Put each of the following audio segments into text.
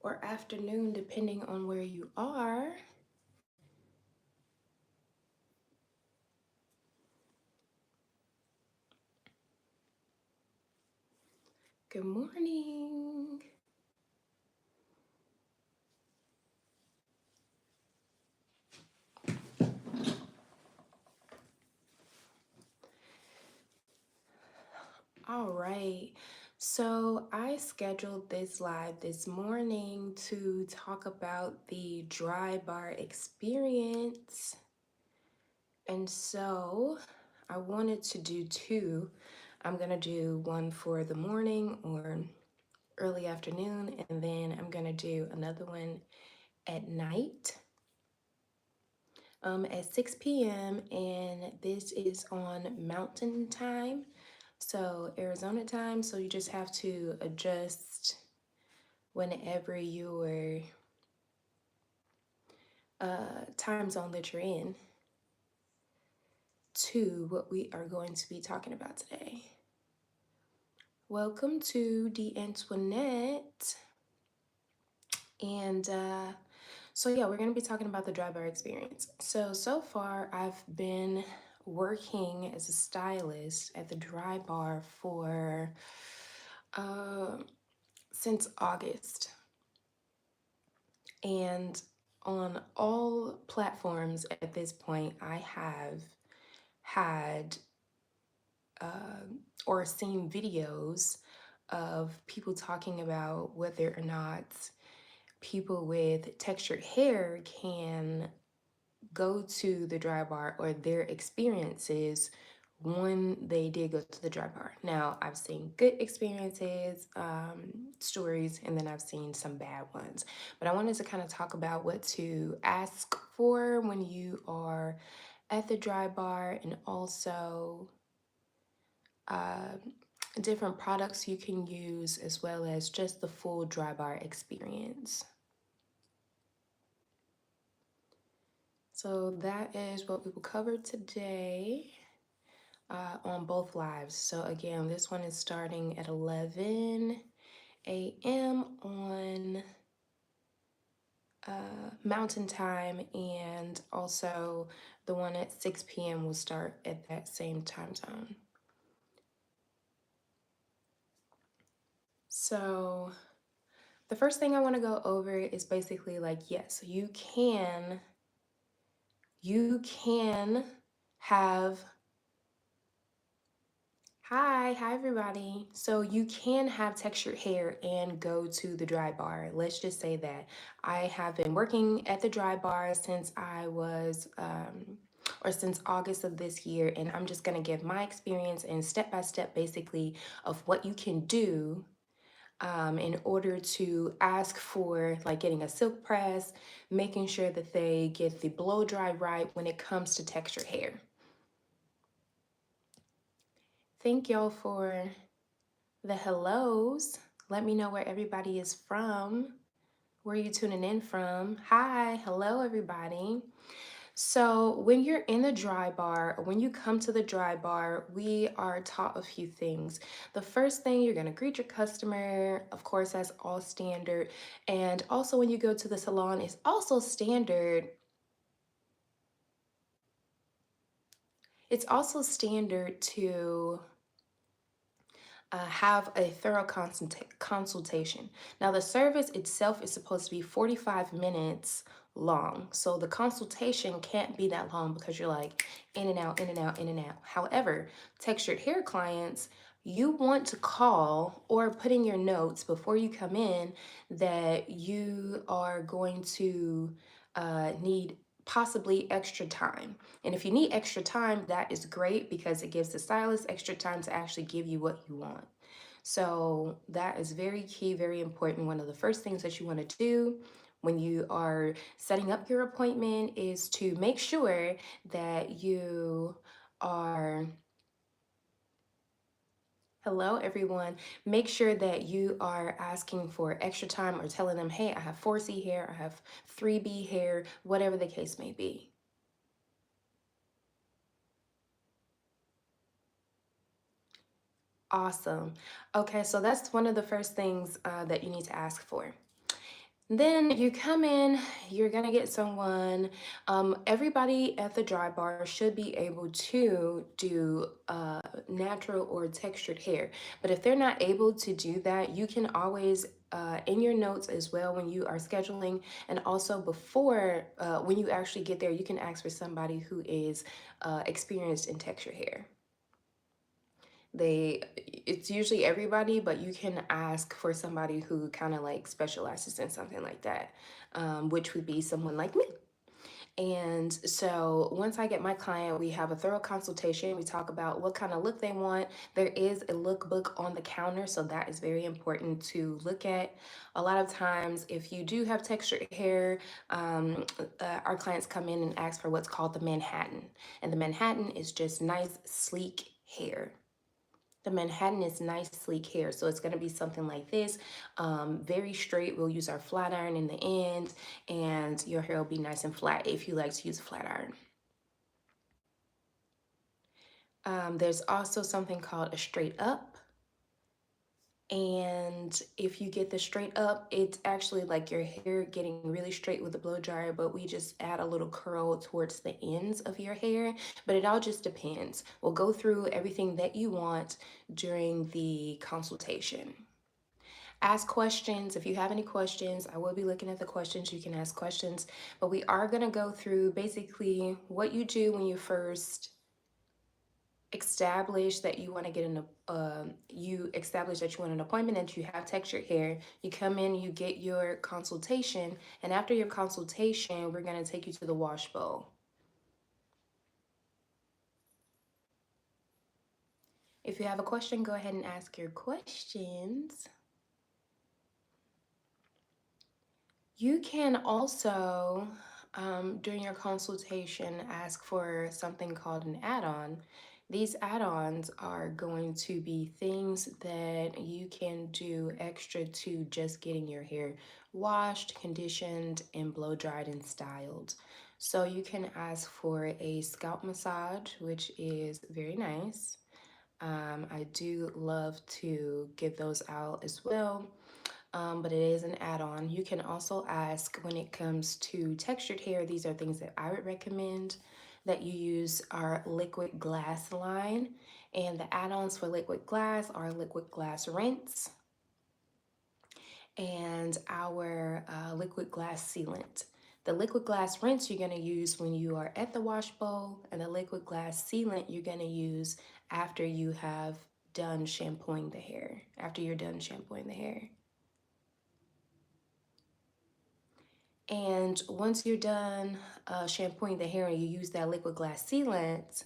or afternoon, depending on where you are. Good morning. All right. So I scheduled this live this morning to talk about the Drybar experience. And so I wanted to do two. I'm going to do one for the morning or early afternoon, and then I'm going to do another one at night at 6 p.m. And this is on Mountain Time, so Arizona time. So you just have to adjust whenever your time zone that you're in to what we are going to be talking about today. Welcome to De.Antoinette. And so yeah, we're going to be talking about the Drybar experience. So far I've been working as a stylist at the Drybar for since August. And on all platforms at this point, I have had or seen videos of people talking about whether or not people with textured hair can go to the Drybar or their experiences when they did go to the Drybar. Now, I've seen good experiences, stories, and then I've seen some bad ones. But I wanted to kind of talk about what to ask for when you are at the Drybar, and also different products you can use, as well as just the full Drybar experience. So that is what we will cover today on both lives. So again, this one is starting at 11 a.m. on Mountain Time, and also the one at 6 p.m. will start at that same time zone. So the first thing I want to go over is basically like, yes, you can have, hi everybody. So you can have textured hair and go to the Drybar. Let's just say that I have been working at the Drybar since I was or since August of this year, and I'm just going to give my experience and step by step basically of what you can do in order to ask for, like, getting a silk press, making sure that they get the blow dry right when it comes to textured hair. Thank y'all for the hellos. Let me know where everybody is from. Where are you tuning in from? Hi, hello everybody. So when you're in the Drybar, or when you come to the Drybar, we are taught a few things. The first thing, you're gonna greet your customer. Of course, that's all standard. And also when you go to the salon, it's also standard. It's also standard to have a thorough consultation. Now, the service itself is supposed to be 45 minutes long. So the consultation can't be that long because you're like in and out, in and out, in and out. However, textured hair clients, you want to call or put in your notes before you come in that you are going to need possibly extra time. And if you need extra time, that is great because it gives the stylist extra time to actually give you what you want. So that is very key, very important. One of the first things that you want to do when you are setting up your appointment is to make sure that you are, hello everyone, make sure that you are asking for extra time or telling them, hey, I have 4C hair, I have 3B hair, whatever the case may be. Awesome. Okay, so that's one of the first things that you need to ask for. Then you come in, you're gonna get someone. Everybody at the dry bar should be able to do natural or textured hair. But if they're not able to do that, you can always, in your notes as well, when you are scheduling, and also before, when you actually get there, you can ask for somebody who is experienced in textured hair. They It's usually everybody, but you can ask for somebody who kind of like specializes in something like that, which would be someone like me. And so once I get my client, we have a thorough consultation. We talk about what kind of look they want. There is a lookbook on the counter, so that is very important to look at. A lot of times, if you do have textured hair, our clients come in and ask for what's called the Manhattan. And the Manhattan is just nice, sleek hair. The Manhattan is nice, sleek hair. So it's going to be something like this, very straight. We'll use our flat iron in the end, and your hair will be nice and flat if you like to use a flat iron. There's also something called a straight up. And if you get the straight up, it's actually like your hair getting really straight with the blow dryer, but we just add a little curl towards the ends of your hair. But it all just depends. We'll go through everything that you want during the consultation. Ask questions. If you have any questions, I will be looking at the questions. You can ask questions, but we are going to go through basically what you do when you first establish that you want to get you establish that you want an appointment, and you have textured hair. You come in, you get your consultation, and after your consultation, we're going to take you to the wash bowl. If you have a question, go ahead and ask your questions. You can also, during your consultation, ask for something called an add-on. These add-ons are going to be things that you can do extra to just getting your hair washed, conditioned, and blow dried and styled. So you can ask for a scalp massage, which is very nice. I do love to give those out as well, but it is an add-on. You can also ask when it comes to textured hair. These are things that I would recommend that you use our liquid glass line. And the add-ons for liquid glass are liquid glass rinse and our liquid glass sealant. The liquid glass rinse you're going to use when you are at the wash bowl, and the liquid glass sealant you're going to use after you have done shampooing the hair, after you're done shampooing the hair. And once you're done shampooing the hair and you use that liquid glass sealant,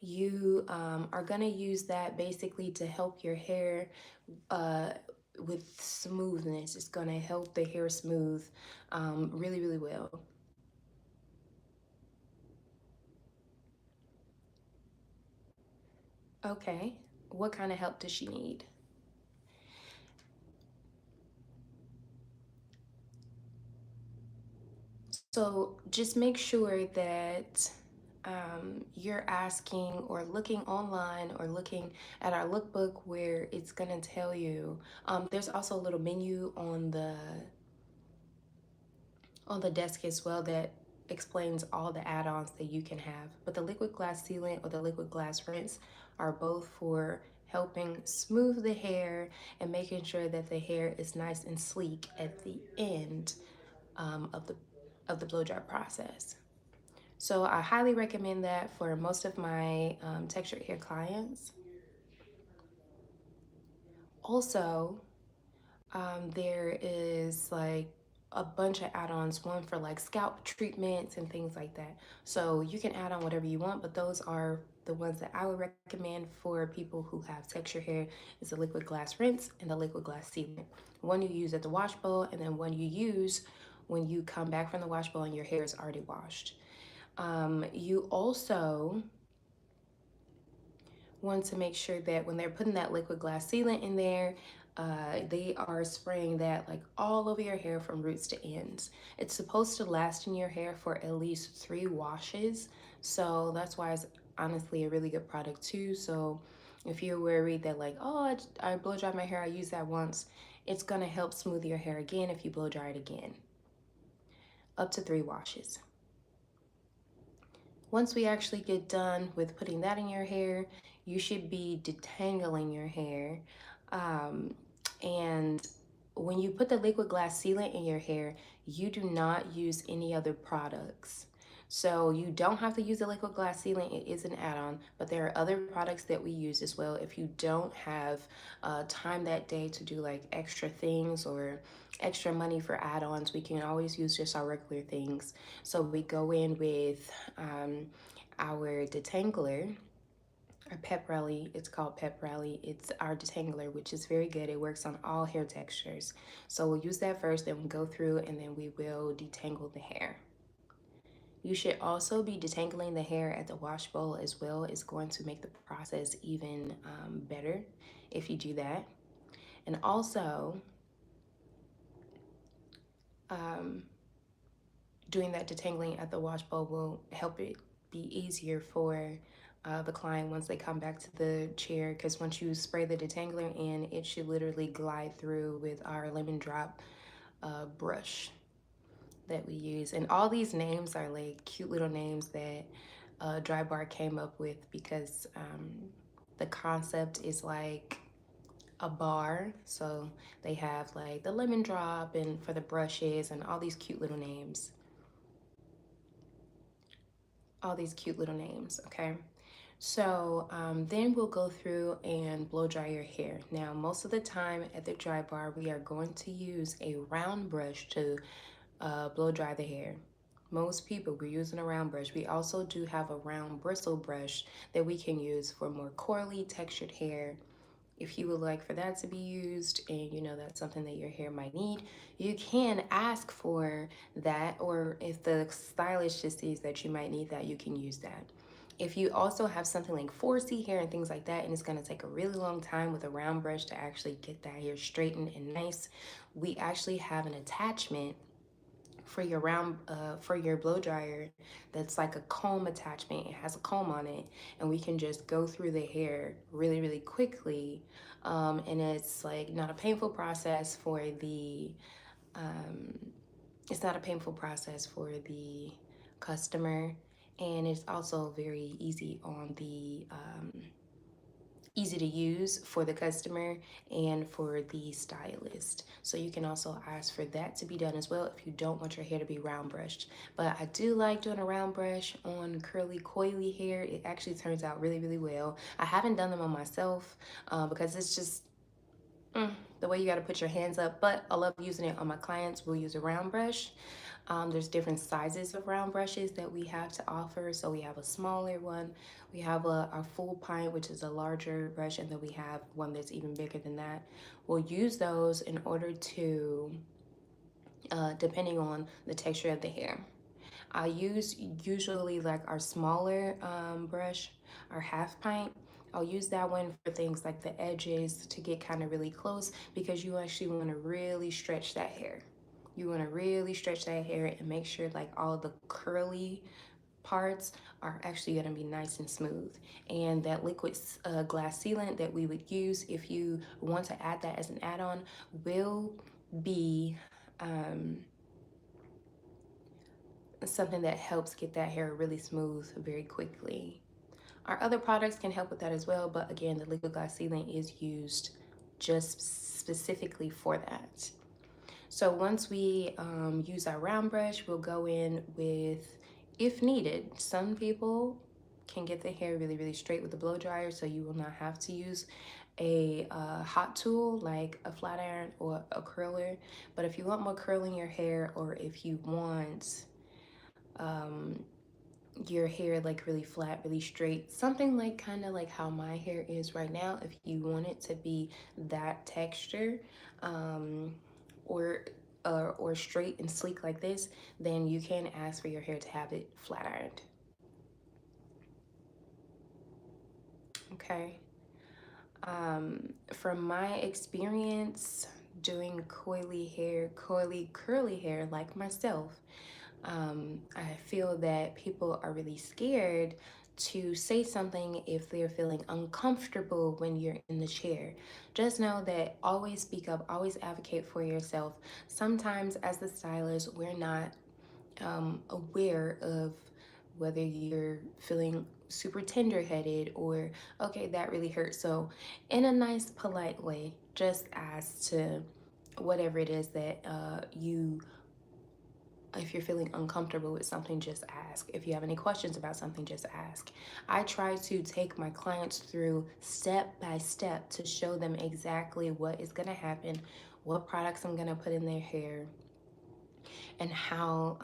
you are going to use that basically to help your hair uh, with smoothness. It's going to help the hair smooth really, really well. Okay, what kind of help does she need? So just make sure that you're asking or looking online or looking at our lookbook where it's going to tell you. There's also a little menu on the desk as well that explains all the add-ons that you can have. But the liquid glass sealant or the liquid glass rinse are both for helping smooth the hair and making sure that the hair is nice and sleek at the end of the blow dry process. So I highly recommend that for most of my textured hair clients. Also, there is like a bunch of add-ons, one for like scalp treatments and things like that. So you can add on whatever you want, but those are the ones that I would recommend for people who have textured hair is the liquid glass rinse and the liquid glass sealant. One you use at the wash bowl, and then one you use when you come back from the wash bowl and your hair is already washed. You also want to make sure that when they're putting that liquid glass sealant in there, they are spraying that like all over your hair from roots to ends. It's supposed to last in your hair for at least 3 washes. So that's why it's honestly a really good product too. So if you're worried that like, oh, I blow dry my hair, I use that once, It's gonna help smooth your hair again if you blow dry it again. Up to 3 washes. Once we actually get done with putting that in your hair, you should be detangling your hair. Um, and when you put the liquid glass sealant in your hair, you do not use any other products. So you don't have to use the liquid glass sealant, it is an add-on, but there are other products that we use as well. If you don't have time that day to do like extra things or extra money for add-ons, we can always use just our regular things. So we go in with our detangler, our pep rally. It's called pep rally. It's our detangler, which is very good. It works on all hair textures. So we'll use that first, then we'll go through and then we will detangle the hair. You should also be detangling the hair at the wash bowl as well. It's going to make the process even better if you do that. And also, um, doing that detangling at the wash bowl will help it be easier for the client once they come back to the chair, because once you spray the detangler in, it should literally glide through with our lemon drop brush that we use. And all these names are like cute little names that Drybar came up with because the concept is like a bar. So they have like the lemon drop and for the brushes and all these cute little names. All these cute little names, okay? So then we'll go through and blow dry your hair. Now, most of the time at the dry bar, we are going to use a round brush to blow dry the hair. Most people, we're using a round brush. We also do have a round bristle brush that we can use for more coily textured hair. If you would like for that to be used and you know that's something that your hair might need, you can ask for that, or if the stylist just sees that you might need that, you can use that. If you also have something like 4C hair and things like that, and it's going to take a really long time with a round brush to actually get that hair straightened and nice, we actually have an attachment for your for your blow dryer that's like a comb attachment. It has a comb on it, and we can just go through the hair really quickly, and it's like not a painful process for the it's not a painful process for the customer, and it's also very easy on the easy to use for the customer and for the stylist. So you can also ask for that to be done as well if you don't want your hair to be round brushed. But I do like doing a round brush on curly coily hair. It actually turns out really well. I haven't done them on myself because it's just the way you got to put your hands up, but I love using it on my clients. We'll use a round brush. There's different sizes of round brushes that we have to offer. So we have a smaller one, we have our full pint, which is a larger brush, and then we have one that's even bigger than that. We'll use those in order to, depending on the texture of the hair. I use usually like our smaller brush, our half pint. I'll use that one for things like the edges to get kind of really close, because you actually want to really stretch that hair. You want to really stretch that hair and make sure like all the curly parts are actually going to be nice and smooth. And that liquid glass sealant that we would use if you want to add that as an add-on will be something that helps get that hair really smooth very quickly. Our other products can help with that as well, but again, the liquid glass sealant is used just specifically for that. So once we use our round brush, we'll go in with, if needed, some people can get their hair really straight with the blow dryer, so you will not have to use a hot tool like a flat iron or a curler. But if you want more curl in your hair, or if you want your hair like really flat, really straight, something like kind of like how my hair is right now, if you want it to be that texture, or or straight and sleek like this, then you can ask for your hair to have it flat ironed. Okay. From my experience doing coily hair, coily curly hair like myself, I feel that people are really scared to say something if they're feeling uncomfortable when you're in the chair. Just know that always speak up, always advocate for yourself. Sometimes, as the stylist, we're not aware of whether you're feeling super tender headed or, okay, that really hurts. So, in a nice, polite way, just ask to whatever it is that if you're feeling uncomfortable with something, just ask. If you have any questions about something, just ask. I try to take my clients through step by step to show them exactly what is going to happen, what products I'm going to put in their hair, and how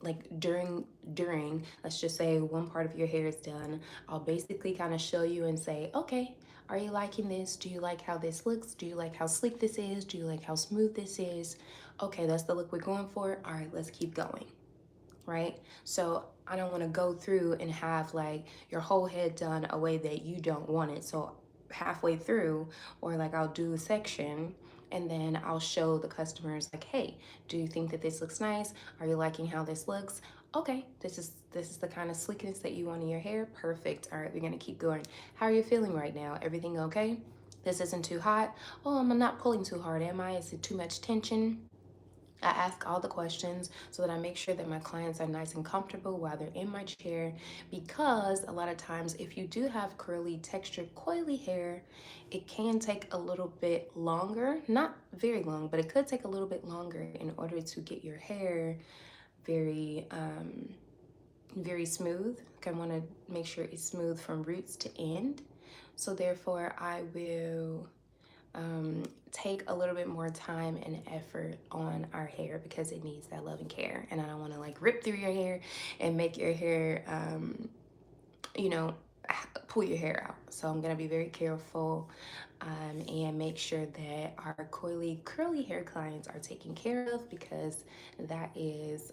like during let's just say one part of your hair is done, I'll basically kind of show you and say, okay, are you liking this? Do you like how this looks? Do you like how sleek this is? Do you like how smooth this is? Okay, that's the look we're going for. All right, let's keep going. Right? So I don't want to go through and have like your whole head done a way that you don't want it. So halfway through, or like I'll do a section and then I'll show the customers like, hey, do you think that this looks nice? Are you liking how this looks? Okay, this is the kind of sleekness that you want in your hair. Perfect. All right, we're gonna keep going. How are you feeling right now? Everything okay? This isn't too hot. Oh, I'm not pulling too hard, am I? Is it too much tension? I ask all the questions so that I make sure that my clients are nice and comfortable while they're in my chair, because a lot of times if you do have curly, textured, coily hair, it can take a little bit longer, not very long, but it could take a little bit longer in order to get your hair very very smooth. Like, I want to make sure it's smooth from roots to end. So therefore I will take a little bit more time and effort on our hair because it needs that love and care. And I don't want to like rip through your hair and make your hair, you know, pull your hair out. So I'm going to be very careful and make sure that our coily, curly hair clients are taken care of, because that is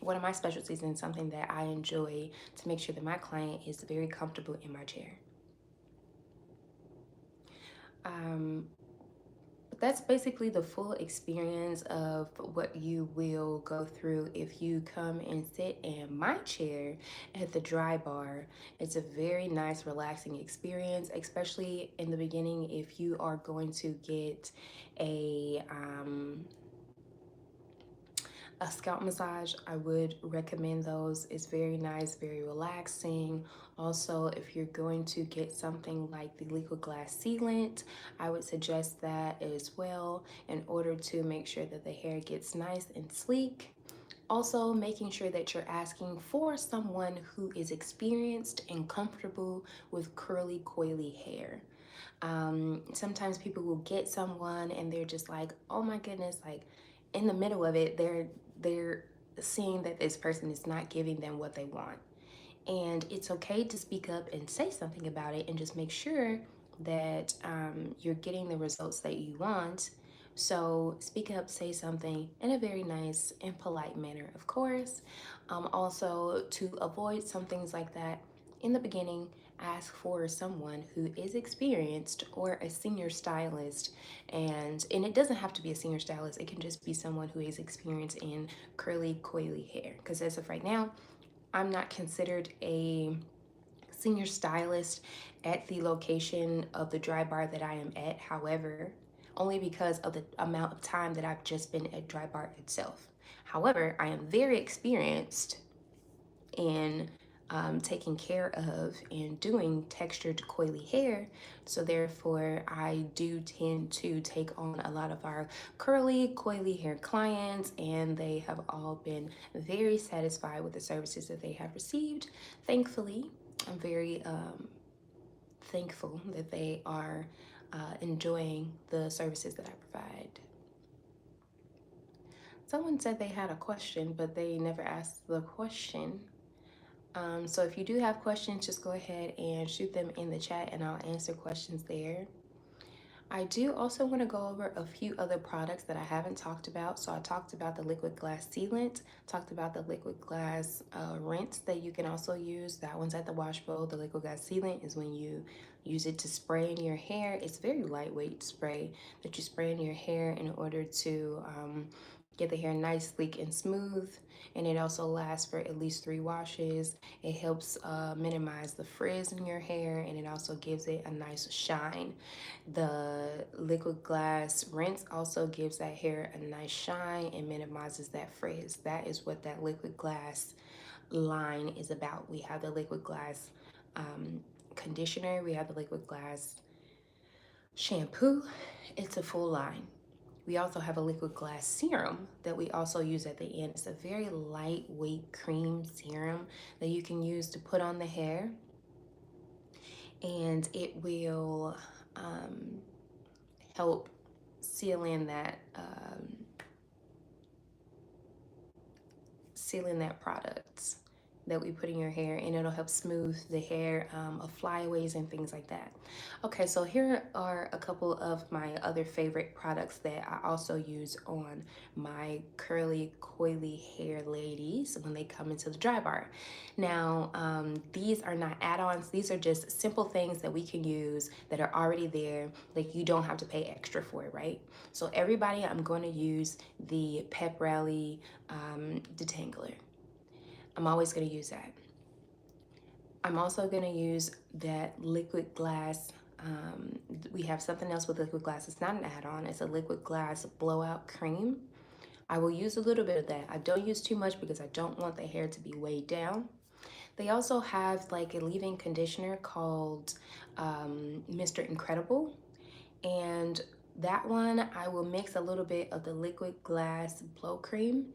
one of my specialties and something that I enjoy, to make sure that my client is very comfortable in my chair. Um, that's basically the full experience of what you will go through if you come and sit in my chair at the Drybar. It's a very nice, relaxing experience, especially in the beginning if you are going to get a scalp massage. I would recommend those. It's very nice, very relaxing. Also, if you're going to get something like the liquid glass sealant, I would suggest that as well, in order to make sure that the hair gets nice and sleek. Also, making sure that you're asking for someone who is experienced and comfortable with curly, coily hair. Sometimes people will get someone and they're just like, oh my goodness, like in the middle of it, they're seeing that this person is not giving them what they want. And it's okay to speak up and say something about it and just make sure that you're getting the results that you want. So speak up, say something in a very nice and polite manner, of course. Also, to avoid some things like that, in the beginning, ask for someone who is experienced or a senior stylist. And it doesn't have to be a senior stylist, it can just be someone who is experienced in curly, coily hair. Because as of right now, I'm not considered a senior stylist at the location of the Drybar that I am at. However, only because of the amount of time that I've just been at Drybar itself. However, I am very experienced in taking care of and doing textured coily hair. So therefore, I do tend to take on a lot of our curly coily hair clients, and they have all been very satisfied with the services that they have received. Thankfully, I'm very thankful that they are enjoying the services that I provide. Someone said they had a question, but they never asked the question. So if you do have questions, just go ahead and shoot them in the chat and I'll answer questions there. I do also want to go over a few other products that I haven't talked about. So I talked about the liquid glass sealant, talked about the liquid glass rinse that you can also use. That one's at the wash bowl. The liquid glass sealant is when you use it to spray in your hair. It's very lightweight spray that you spray in your hair in order to get the hair nice, sleek, and smooth. And it also lasts for at least 3 washes. It helps minimize the frizz in your hair, and it also gives it a nice shine. The liquid glass rinse also gives that hair a nice shine and minimizes that frizz. That is what that liquid glass line is about. We have the liquid glass conditioner, we have the liquid glass shampoo. It's a full line. We also have a liquid glass serum that we also use at the end. It's a very lightweight cream serum that you can use to put on the hair, and it will help seal in that product that we put in your hair, and it'll help smooth the hair of flyaways and things like that. Okay, so here are a couple of my other favorite products that I also use on my curly, coily hair ladies when they come into the Drybar. Now, these are not add-ons. These are just simple things that we can use that are already there, like you don't have to pay extra for it, right? So everybody, I'm going to use the Pep Rally detangler. I'm always going to use that. I'm also going to use that liquid glass. We have something else with liquid glass. It's not an add-on. It's a liquid glass blowout cream. I will use a little bit of that. I don't use too much because I don't want the hair to be weighed down. They also have like a leave-in conditioner called Mr. Incredible. And that one, I will mix a little bit of the liquid glass blow cream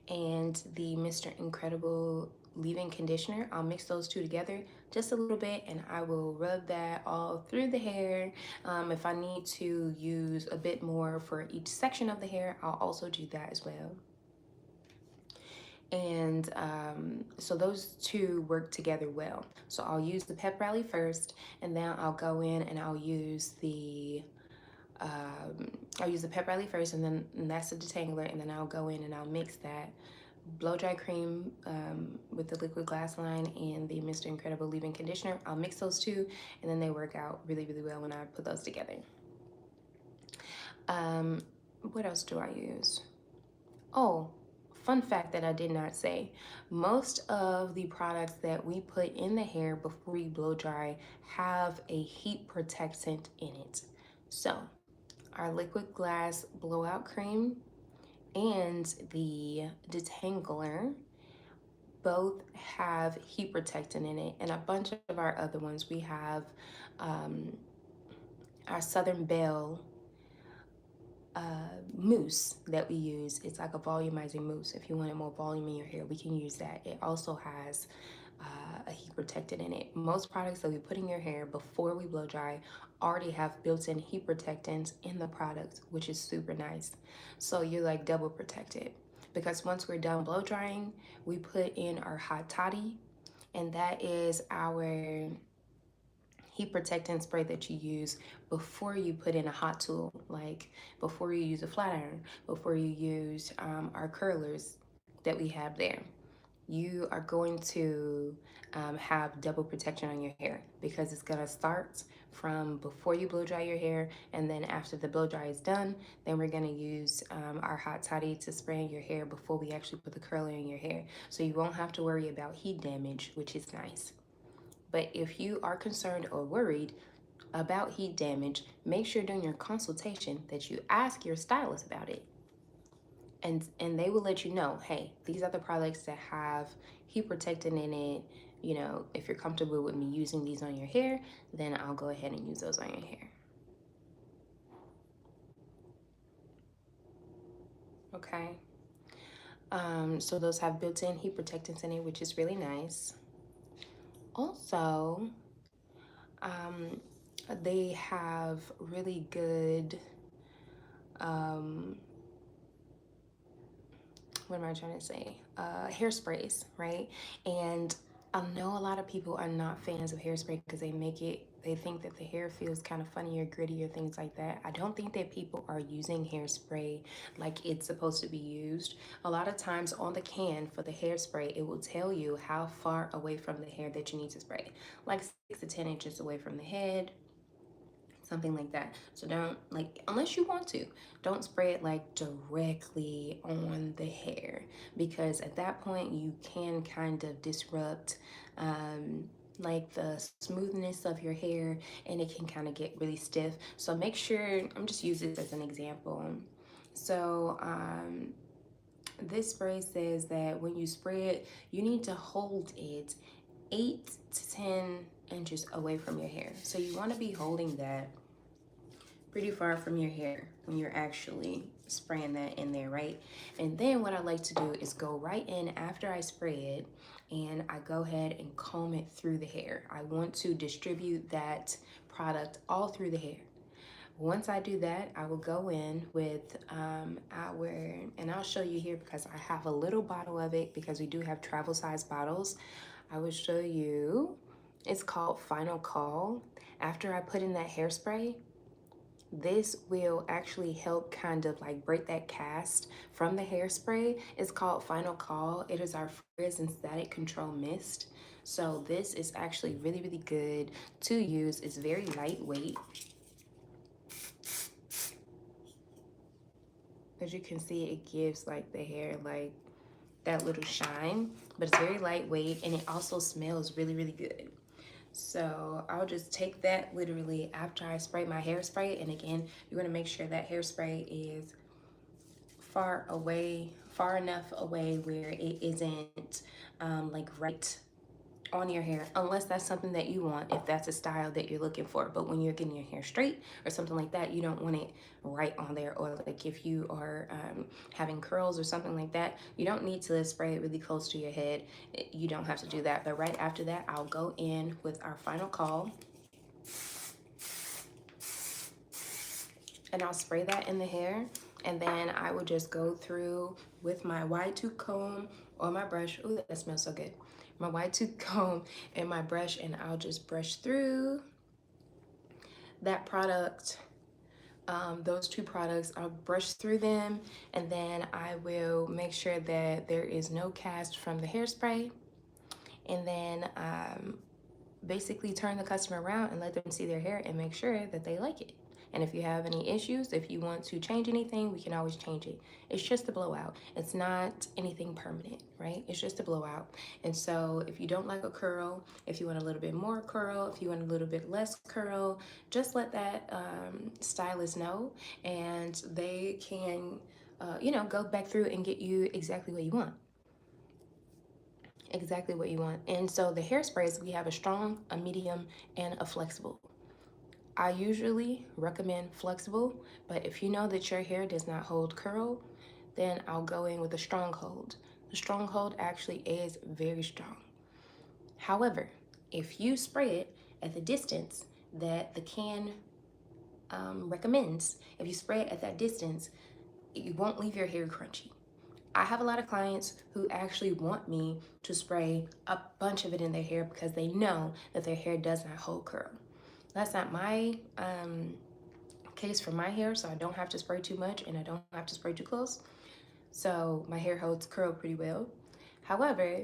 and the Mr. Incredible leave-in conditioner. I'll mix those two together just a little bit, and I will rub that all through the hair. If I need to use a bit more for each section of the hair, I'll also do that as well. And so those two work together well. So I'll use the Pep Rally first, and then I'll go in and I'll use the Pep Rally first, and that's the detangler, and then I'll go in and I'll mix that blow dry cream with the liquid glass line and the Mr. Incredible leave-in conditioner. I'll mix those two, and then they work out really, really well when I put those together. What else do I use? Oh, fun fact that I did not say. Most of the products that we put in the hair before we blow dry have a heat protectant in it. So our liquid glass blowout cream and the detangler both have heat protectant in it, and a bunch of our other ones. We have our Southern Belle mousse that we use. It's like a volumizing mousse. If you wanted more volume in your hair, we can use that. It also has a heat protectant in it. Most products that we put in your hair before we blow dry already have built-in heat protectants in the product, which is super nice. So you're like double protected, because once we're done blow drying, we put in our hot toddy, and that is our heat protectant spray that you use before you put in a hot tool, like before you use a flat iron, before you use our curlers that we have there. You are going to have double protection on your hair, because it's going to start from before you blow dry your hair, and then after the blow dry is done, then we're going to use our hot toddy to spray in your hair before we actually put the curler in your hair. So you won't have to worry about heat damage, which is nice. But if you are concerned or worried about heat damage, make sure during your consultation that you ask your stylist about it. And they will let you know, hey, these are the products that have heat protectant in it. You know, if you're comfortable with me using these on your hair, then I'll go ahead and use those on your hair. Okay. So those have built-in heat protectants in it, which is really nice. Also, they have really good, what am I trying to say? Hairsprays, right? And I know a lot of people are not fans of hairspray because they think that the hair feels kind of funny or gritty or things like that. I don't think that people are using hairspray like it's supposed to be used. A lot of times on the can for the hairspray, it will tell you how far away from the hair that you need to spray, like 6 to 10 inches away from the head, something like that. So don't, like, unless you want to, don't spray it like directly on the hair, because at that point you can kind of disrupt like the smoothness of your hair, and it can kind of get really stiff. So make sure, I'm just using this as an example. So this spray says that when you spray it, you need to hold it 8 to 10 inches away from your hair. So you want to be holding that pretty far from your hair when you're actually spraying that in there, right? And then what I like to do is go right in after I spray it, and I go ahead and comb it through the hair. I want to distribute that product all through the hair. Once I do that, I will go in with and I'll show you here because I have a little bottle of it, because we do have travel size bottles. I will show you. It's called Final Call. After I put in that hairspray, this will actually help kind of like break that cast from the hairspray. It's called Final Call. It is our frizz and static control mist. So this is actually really, really good to use. It's very lightweight. As you can see, it gives like the hair like that little shine, but it's very lightweight, and it also smells really, really good. So I'll just take that literally after I spray my hairspray. And again, you're gonna make sure that hairspray is far enough away where it isn't like right on your hair, unless that's something that you want, if that's a style that you're looking for. But when you're getting your hair straight or something like that, you don't want it right on there. Or like if you are having curls or something like that, you don't need to spray it really close to your head. You don't have to do that. But right after that, I'll go in with our Final Call, and I'll spray that in the hair. And then I will just go through with my wide tooth comb or my brush. Ooh, that smells so good. My wide tooth comb and my brush, and I'll just brush through that product. Those two products, I'll brush through them, and then I will make sure that there is no cast from the hairspray. And then basically turn the customer around and let them see their hair and make sure that they like it. And if you have any issues, if you want to change anything, we can always change it. It's just a blowout. It's not anything permanent, right? It's just a blowout. And so if you don't like a curl, if you want a little bit more curl, if you want a little bit less curl, just let that stylist know, and they can, go back through and get you exactly what you want. Exactly what you want. And so the hairsprays, we have a strong, a medium, and a flexible. I usually recommend flexible, but if you know that your hair does not hold curl, then I'll go in with a strong hold. The strong hold actually is very strong. However, if you spray it at the distance that the can recommends, if you spray it at that distance, you won't leave your hair crunchy. I have a lot of clients who actually want me to spray a bunch of it in their hair because they know that their hair does not hold curl. That's not my case for my hair, so I don't have to spray too much and I don't have to spray too close. So my hair holds curl pretty well. However,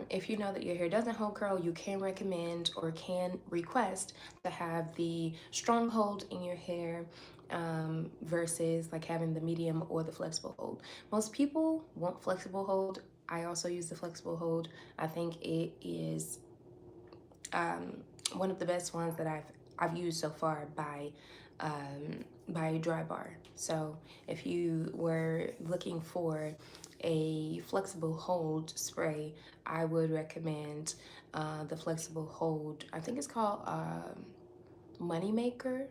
if you know that your hair doesn't hold curl, you can recommend or can request to have the strong hold in your hair versus like having the medium or the flexible hold. Most people want flexible hold. I also use the flexible hold. I think it is one of the best ones that I've used so far by Drybar. So if you were looking for a flexible hold spray, I would recommend the flexible hold. I think it's called Moneymaker,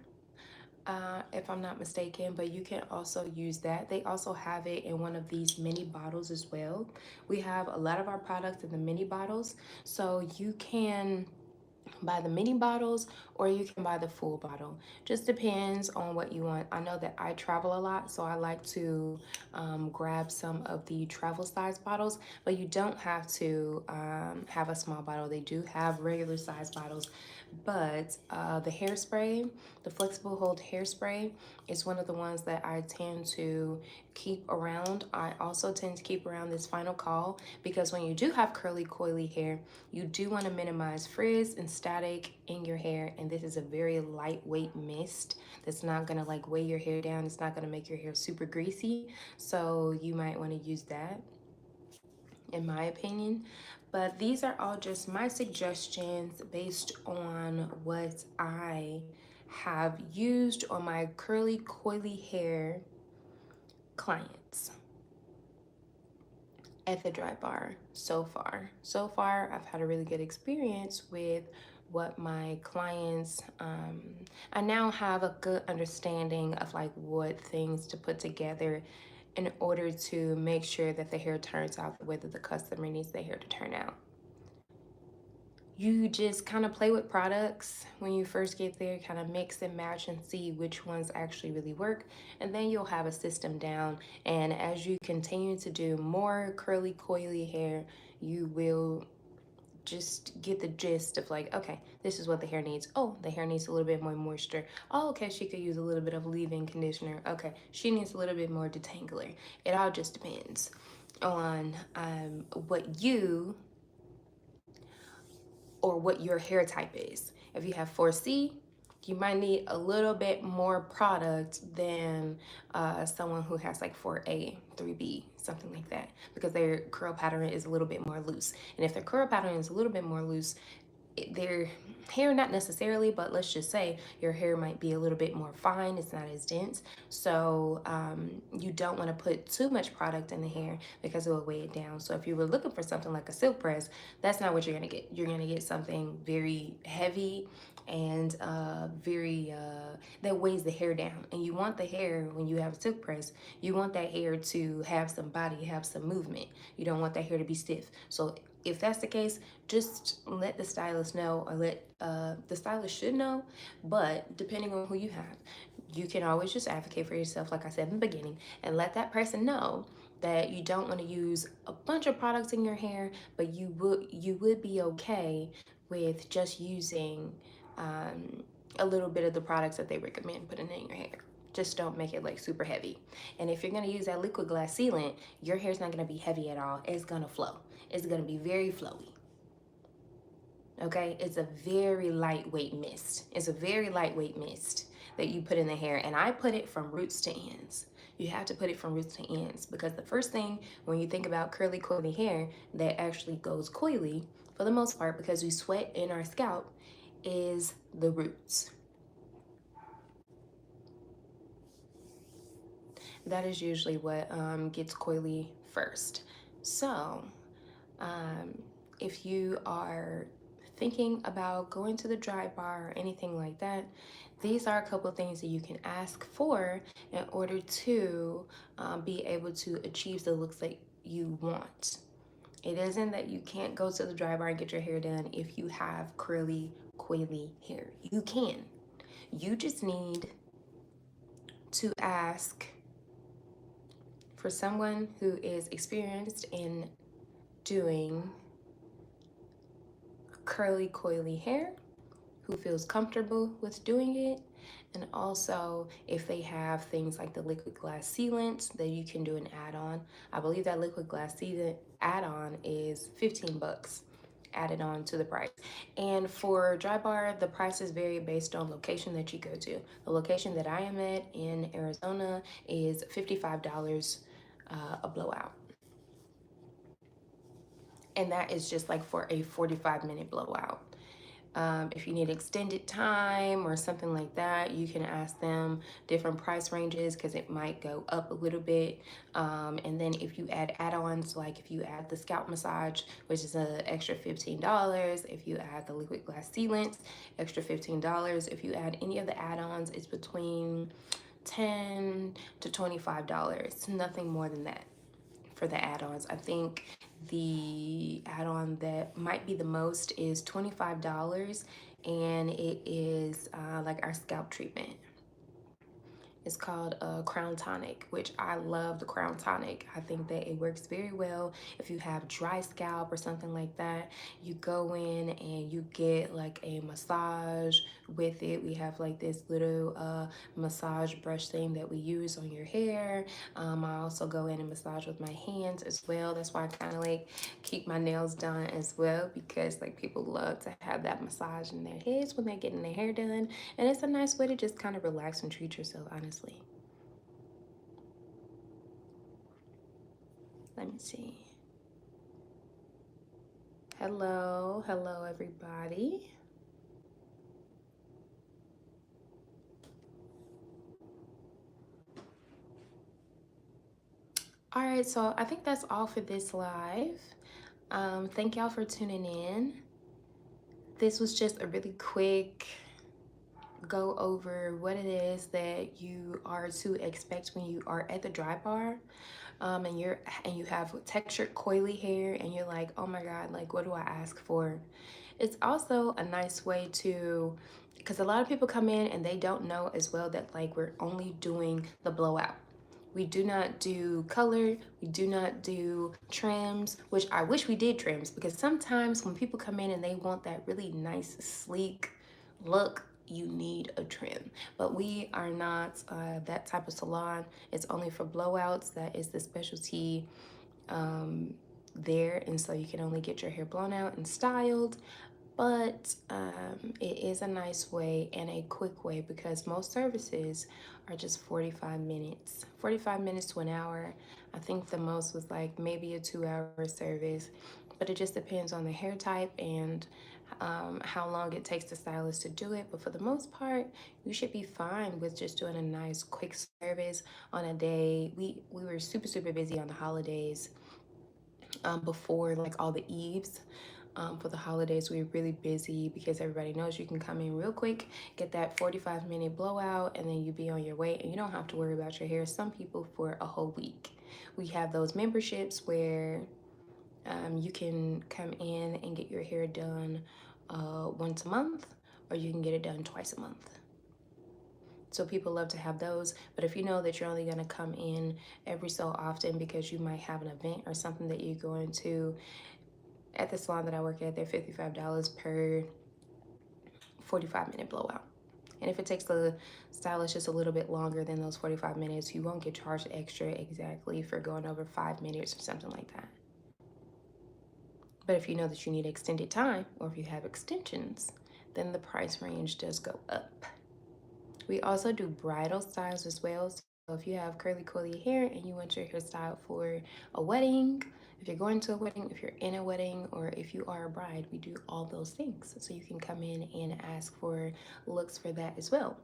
if I'm not mistaken, but you can also use that. They also have it in one of these mini bottles as well. We have a lot of our products in the mini bottles, so you can buy the mini bottles or you can buy the full bottle. Just depends on what you want. I know that I travel a lot, so I like to grab some of the travel size bottles, but you don't have to have a small bottle. They do have regular size bottles, but the hairspray, the flexible hold hairspray, is one of the ones that I tend to keep around. I also tend to keep around this Final Call because when you do have curly coily hair, you do want to minimize frizz and static in your hair, and this is a very lightweight mist that's not gonna like weigh your hair down. It's not gonna make your hair super greasy. So you might want to use that, in my opinion. But these are all just my suggestions based on what I have used on my curly, coily hair clients at the Drybar so far. So far, I've had a really good experience with what my clients, I now have a good understanding of like what things to put together in order to make sure that the hair turns out the way that the customer needs the hair to turn out. You just kind of play with products when you first get there, kind of mix and match and see which ones actually really work, and then you'll have a system down. And as you continue to do more curly coily hair, you will just get the gist of like, okay, this is what the hair needs. Oh, the hair needs a little bit more moisture. Oh, okay, she could use a little bit of leave-in conditioner. Okay, she needs a little bit more detangler. It all just depends on what you or what your hair type is. If you have 4C, you might need a little bit more product than someone who has like 4A, 3B, something like that, because their curl pattern is a little bit more loose. And if their curl pattern is a little bit more loose, their hair, not necessarily, but let's just say your hair might be a little bit more fine. It's not as dense. So you don't want to put too much product in the hair because it will weigh it down. So if you were looking for something like a silk press, that's not what you're going to get. You're going to get something very heavy and that weighs the hair down. And you want the hair, when you have a silk press, you want that hair to have some body, have some movement. You don't want that hair to be stiff. So if that's the case, just let the stylist know, or let the stylist should know. But depending on who you have, you can always just advocate for yourself, like I said in the beginning, and let that person know that you don't want to use a bunch of products in your hair, but you would be okay with just using a little bit of the products that they recommend putting in your hair. Just don't make it like super heavy. And if you're going to use that liquid glass sealant, your hair's not going to be heavy at all. It's going to flow. It's going to be very flowy. Okay, it's a very lightweight mist. It's a very lightweight mist that you put in the hair, and I put it from roots to ends. You have to put it from roots to ends, because the first thing when you think about curly coily hair that actually goes coily, for the most part, because we sweat in our scalp, is the roots. That is usually what gets coily first. So if you are thinking about going to the Drybar or anything like that, these are a couple of things that you can ask for in order to be able to achieve the looks that you want. It isn't that you can't go to the Drybar and get your hair done if you have curly, coily hair. You can. You just need to ask for someone who is experienced in doing curly, coily hair, who feels comfortable with doing it, and also if they have things like the liquid glass sealant that you can do an add-on. I believe that liquid glass sealant add-on is 15 bucks added on to the price. And for Drybar, the prices vary based on location that you go to. The location that I am at in Arizona is $55 a blowout. And that is just like for a 45-minute blowout. If you need extended time or something like that, you can ask them different price ranges, because it might go up a little bit. And then if you add add-ons, like if you add the scalp massage, which is an extra $15. If you add the liquid glass sealant, extra $15. If you add any of the add-ons, it's between $10 to $25. Nothing more than that for the add-ons. I think the add-on that might be the most is $25, and it is like our scalp treatment. It's called a Crown Tonic, which I love the Crown Tonic. I think that it works very well if you have dry scalp or something like that. You go in and you get like a massage with it. We have like this little massage brush thing that we use on your hair. I also go in and massage with my hands as well. That's why I kind of like keep my nails done as well, because like people love to have that massage in their heads when they're getting their hair done. And it's a nice way to just kind of relax and treat yourself, honestly. Let me see. Hello, hello everybody. All right, so I think that's all for this live. Thank y'all for tuning in. This was just a really quick go over what it is that you are to expect when you are at the Drybar, and you have textured coily hair, and you're like, oh my god, like what do I ask for? It's also a nice way to, because a lot of people come in and they don't know as well that like we're only doing the blowout. We do not do color, we do not do trims, which I wish we did trims, because sometimes when people come in and they want that really nice, sleek look, you need a trim. But we are not that type of salon. It's only for blowouts. That is the specialty there. And so you can only get your hair blown out and styled. But it is a nice way and a quick way, because most services are just 45 minutes. 45 minutes to an hour. I think the most was like maybe a 2-hour service, but it just depends on the hair type and how long it takes the stylist to do it. But for the most part, you should be fine with just doing a nice quick service on a day. We were super busy on the holidays, before like all the eves. For the holidays, we were really busy because everybody knows you can come in real quick, get that 45-minute blowout, and then you be on your way, and you don't have to worry about your hair. Some people for a whole week. We have those memberships where you can come in and get your hair done once a month, or you can get it done twice a month. So people love to have those. But if you know that you're only going to come in every so often because you might have an event or something that you're going to, at the salon that I work at, they're $55 per 45-minute blowout. And if it takes the stylist just a little bit longer than those 45 minutes, you won't get charged extra exactly for going over 5 minutes or something like that. But if you know that you need extended time, or if you have extensions, then the price range does go up. We also do bridal styles as well. So if you have curly coily hair and you want your hair styled for a wedding, if you're going to a wedding, if you're in a wedding, or if you are a bride, we do all those things. So you can come in and ask for looks for that as well.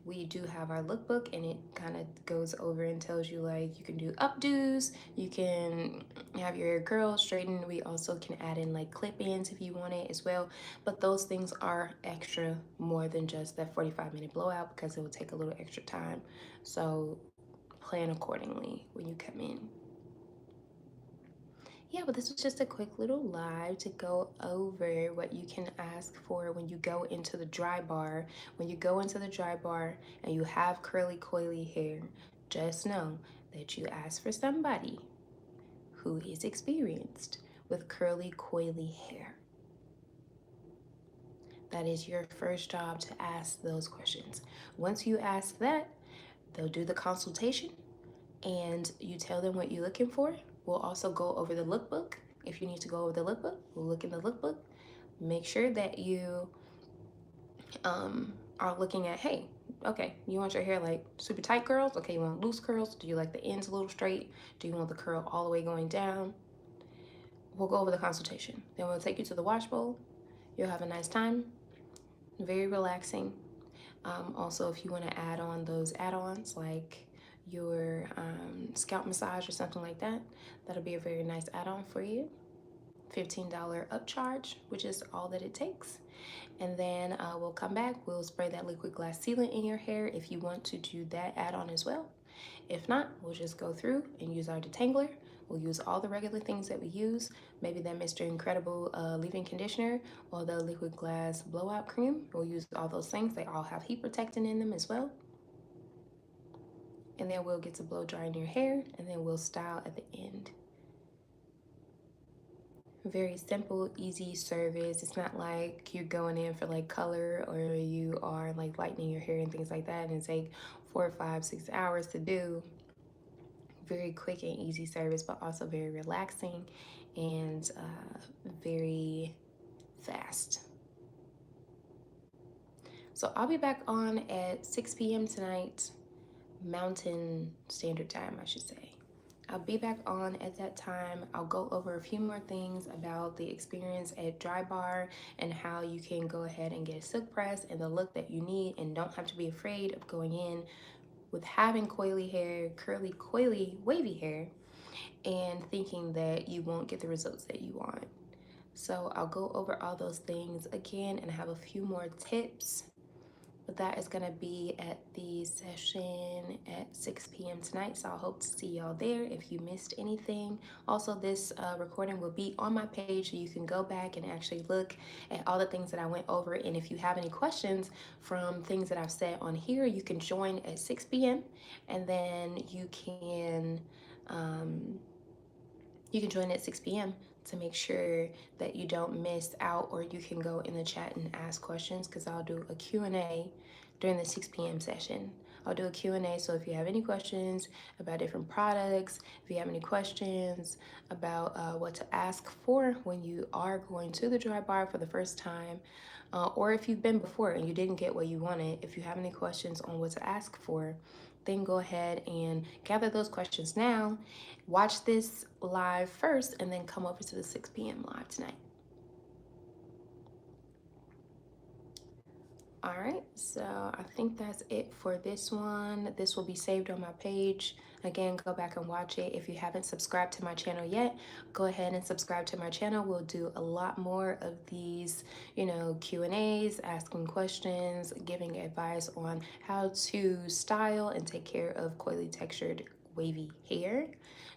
We do have our lookbook, and it kind of goes over and tells you like you can do updos, you can have your hair curled, straightened. We also can add in like clip-ins if you want it as well. But those things are extra more than just that 45-minute blowout, because it will take a little extra time. So plan accordingly when you come in. Yeah, but this was just a quick little live to go over what you can ask for when you go into the Drybar. When you go into the Drybar and you have curly coily hair, just know that you ask for somebody who is experienced with curly coily hair. That is your first job, to ask those questions. Once you ask that, they'll do the consultation and you tell them what you're looking for. We'll also go over the lookbook. If you need to go over the lookbook, we'll look in the lookbook. Make sure that you are looking at, hey, okay, you want your hair like super tight curls? Okay, you want loose curls? Do you like the ends a little straight? Do you want the curl all the way going down? We'll go over the consultation. Then we'll take you to the wash bowl. You'll have a nice time. Very relaxing. Also, if you want to add on those add-ons like your scalp massage or something like that, that'll be a very nice add-on for you. $15 upcharge, which is all that it takes. And then we'll come back, we'll spray that liquid glass sealant in your hair if you want to do that add-on as well. If not, we'll just go through and use our detangler. We'll use all the regular things that we use, maybe that Mr. Incredible leave-in conditioner or the liquid glass blowout cream. We'll use all those things. They all have heat protectant in them as well. And then we'll get to blow drying your hair, and then we'll style at the end. Very simple, easy service. It's not like you're going in for like color or you are like lightening your hair and things like that and take 4, 5, 6 hours to do. Very quick and easy service, but also very relaxing and very fast. So I'll be back on at 6 p.m. tonight, Mountain Standard Time, I should say. I'll be back on at that time. I'll go over a few more things about the experience at Drybar and how you can go ahead and get a silk press and the look that you need and don't have to be afraid of going in with having coily hair, curly, coily, wavy hair, and thinking that you won't get the results that you want. So I'll go over all those things again and have a few more tips. But that is going to be at the session at 6 p.m. tonight. So I hope to see y'all there if you missed anything. Also, this recording will be on my page so you can go back and actually look at all the things that I went over. And if you have any questions from things that I've said on here, you can join at 6 p.m. and then you can join at 6 p.m. to make sure that you don't miss out, or you can go in the chat and ask questions because I'll do a Q&A during the 6 p.m. session. I'll do a Q&A, so if you have any questions about different products, if you have any questions about what to ask for when you are going to the Drybar for the first time, or if you've been before and you didn't get what you wanted, if you have any questions on what to ask for, then go ahead and gather those questions now. Watch this live first and then come over to the 6 p.m. live tonight. All right, so I think that's it for this one. This will be saved on my page. Again, go back and watch it. If you haven't subscribed to my channel yet, go ahead and subscribe to my channel. We'll do a lot more of these, Q&As, asking questions, giving advice on how to style and take care of coily textured wavy hair.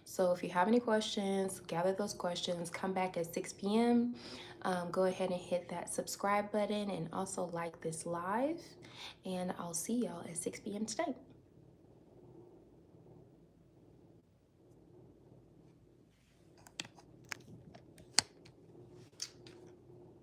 So if you have any questions, gather those questions, come back at 6 p.m. Go ahead and hit that subscribe button and also like this live. And I'll see y'all at 6 p.m. today.